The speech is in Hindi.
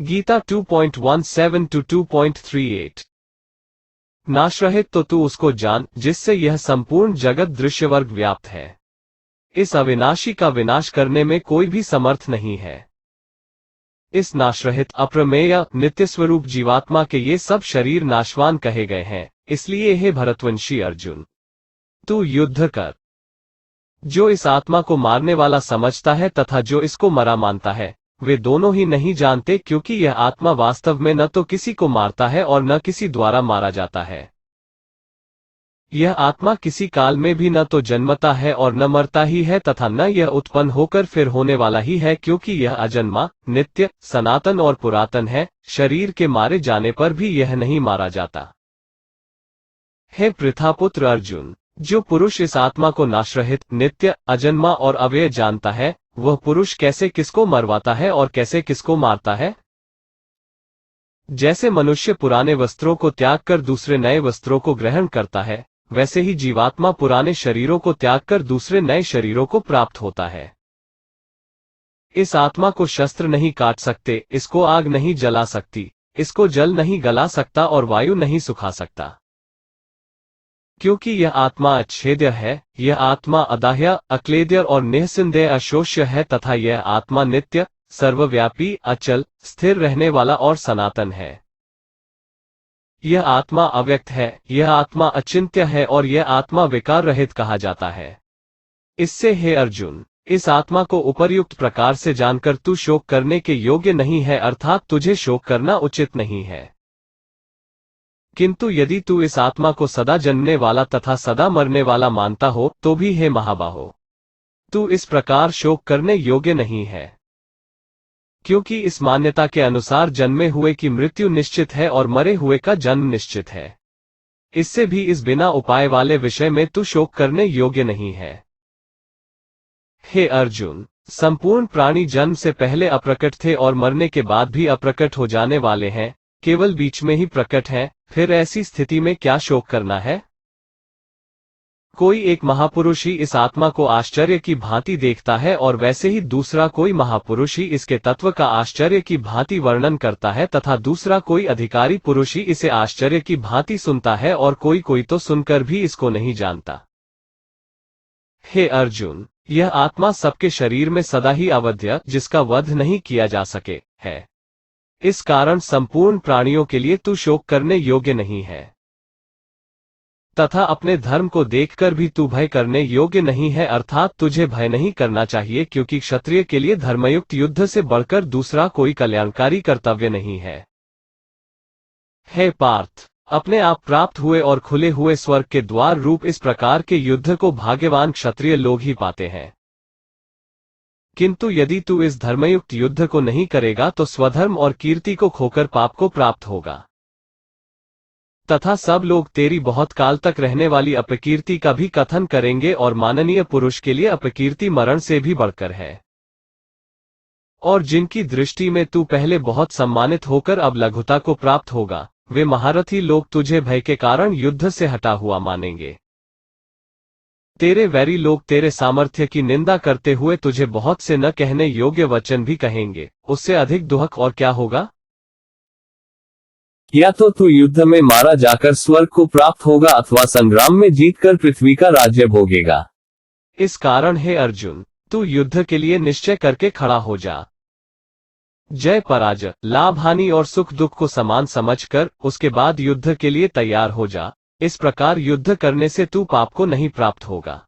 गीता 2.17 to 2.38। नाशरहित तो तू उसको जान जिससे यह संपूर्ण जगत दृश्यवर्ग व्याप्त है। इस अविनाशी का विनाश करने में कोई भी समर्थ नहीं है। इस नाशरहित अप्रमेय नित्य स्वरूप जीवात्मा के ये सब शरीर नाशवान कहे गए हैं। इसलिए हे भरतवंशी अर्जुन, तू युद्ध कर। जो इस आत्मा को मारने वाला समझता है तथा जो इसको मरा मानता है, वे दोनों ही नहीं जानते, क्योंकि यह आत्मा वास्तव में न तो किसी को मारता है और न किसी द्वारा मारा जाता है। यह आत्मा किसी काल में भी न तो जन्मता है और न मरता ही है तथा न यह उत्पन्न होकर फिर होने वाला ही है, क्योंकि यह अजन्मा, नित्य, सनातन और पुरातन है। शरीर के मारे जाने पर भी यह नहीं मारा जाता। हे पृथापुत्र अर्जुन, जो पुरुष इस आत्मा को नाशरहित, नित्य, अजन्मा और अव्यय जानता है, वह पुरुष कैसे किसको मरवाता है और कैसे किसको मारता है? जैसे मनुष्य पुराने वस्त्रों को त्याग कर दूसरे नए वस्त्रों को ग्रहण करता है, वैसे ही जीवात्मा पुराने शरीरों को त्याग कर दूसरे नए शरीरों को प्राप्त होता है। इस आत्मा को शस्त्र नहीं काट सकते, इसको आग नहीं जला सकती, इसको जल नहीं गला सकता और वायु नहीं सुखा सकता, क्योंकि यह आत्मा अच्छेद्य है। यह आत्मा अदाह्य, अक्लेद्य और निःसंदेह अशोष्य है तथा यह आत्मा नित्य, सर्वव्यापी, अचल, स्थिर रहने वाला और सनातन है। यह आत्मा अव्यक्त है, यह आत्मा अचिंत्य है और यह आत्मा विकार रहित कहा जाता है। इससे हे अर्जुन, इस आत्मा को उपर्युक्त प्रकार से जानकर तू शोक करने के योग्य नहीं है, अर्थात तुझे शोक करना उचित नहीं है। किंतु यदि तू इस आत्मा को सदा जन्मने वाला तथा सदा मरने वाला मानता हो, तो भी हे महाबाहो, तू इस प्रकार शोक करने योग्य नहीं है, क्योंकि इस मान्यता के अनुसार जन्मे हुए की मृत्यु निश्चित है और मरे हुए का जन्म निश्चित है। इससे भी इस बिना उपाय वाले विषय में तू शोक करने योग्य नहीं है। हे अर्जुन, संपूर्ण प्राणी जन्म से पहले अप्रकट थे और मरने के बाद भी अप्रकट हो जाने वाले हैं, केवल बीच में ही प्रकट है। फिर ऐसी स्थिति में क्या शोक करना है? कोई एक महापुरुष ही इस आत्मा को आश्चर्य की भांति देखता है और वैसे ही दूसरा कोई महापुरुष ही इसके तत्व का आश्चर्य की भांति वर्णन करता है तथा दूसरा कोई अधिकारी पुरुष ही इसे आश्चर्य की भांति सुनता है और कोई कोई तो सुनकर भी इसको नहीं जानता। हे अर्जुन, यह आत्मा सबके शरीर में सदा ही अवध्य, जिसका वध नहीं किया जा सके, है। इस कारण संपूर्ण प्राणियों के लिए तू शोक करने योग्य नहीं है तथा अपने धर्म को देखकर भी तू भय करने योग्य नहीं है, अर्थात तुझे भय नहीं करना चाहिए, क्योंकि क्षत्रिय के लिए धर्मयुक्त युद्ध से बढ़कर दूसरा कोई कल्याणकारी कर्तव्य नहीं है। हे पार्थ, अपने आप प्राप्त हुए और खुले हुए स्वर्ग के द्वार रूप इस प्रकार के युद्ध को भाग्यवान क्षत्रिय लोग ही पाते हैं। किंतु यदि तू इस धर्मयुक्त युद्ध को नहीं करेगा तो स्वधर्म और कीर्ति को खोकर पाप को प्राप्त होगा तथा सब लोग तेरी बहुत काल तक रहने वाली अपकीर्ति का भी कथन करेंगे, और माननीय पुरुष के लिए अपकीर्ति मरण से भी बढ़कर है। और जिनकी दृष्टि में तू पहले बहुत सम्मानित होकर अब लघुता को प्राप्त होगा, वे महारथी लोग तुझे भय के कारण युद्ध से हटा हुआ मानेंगे। तेरे वैरी लोग तेरे सामर्थ्य की निंदा करते हुए तुझे बहुत से न कहने योग्य वचन भी कहेंगे। उससे अधिक दुहक और क्या होगा? या तो तू युद्ध में मारा जाकर स्वर्ग को प्राप्त होगा अथवा संग्राम में जीतकर पृथ्वी का राज्य भोगेगा। इस कारण हे अर्जुन, तू युद्ध के लिए निश्चय करके खड़ा हो जा। जय पराजय, लाभ हानि और सुख दुख को समान समझकर उसके बाद युद्ध के लिए तैयार हो जा। इस प्रकार युद्ध करने से तू पाप को नहीं प्राप्त होगा।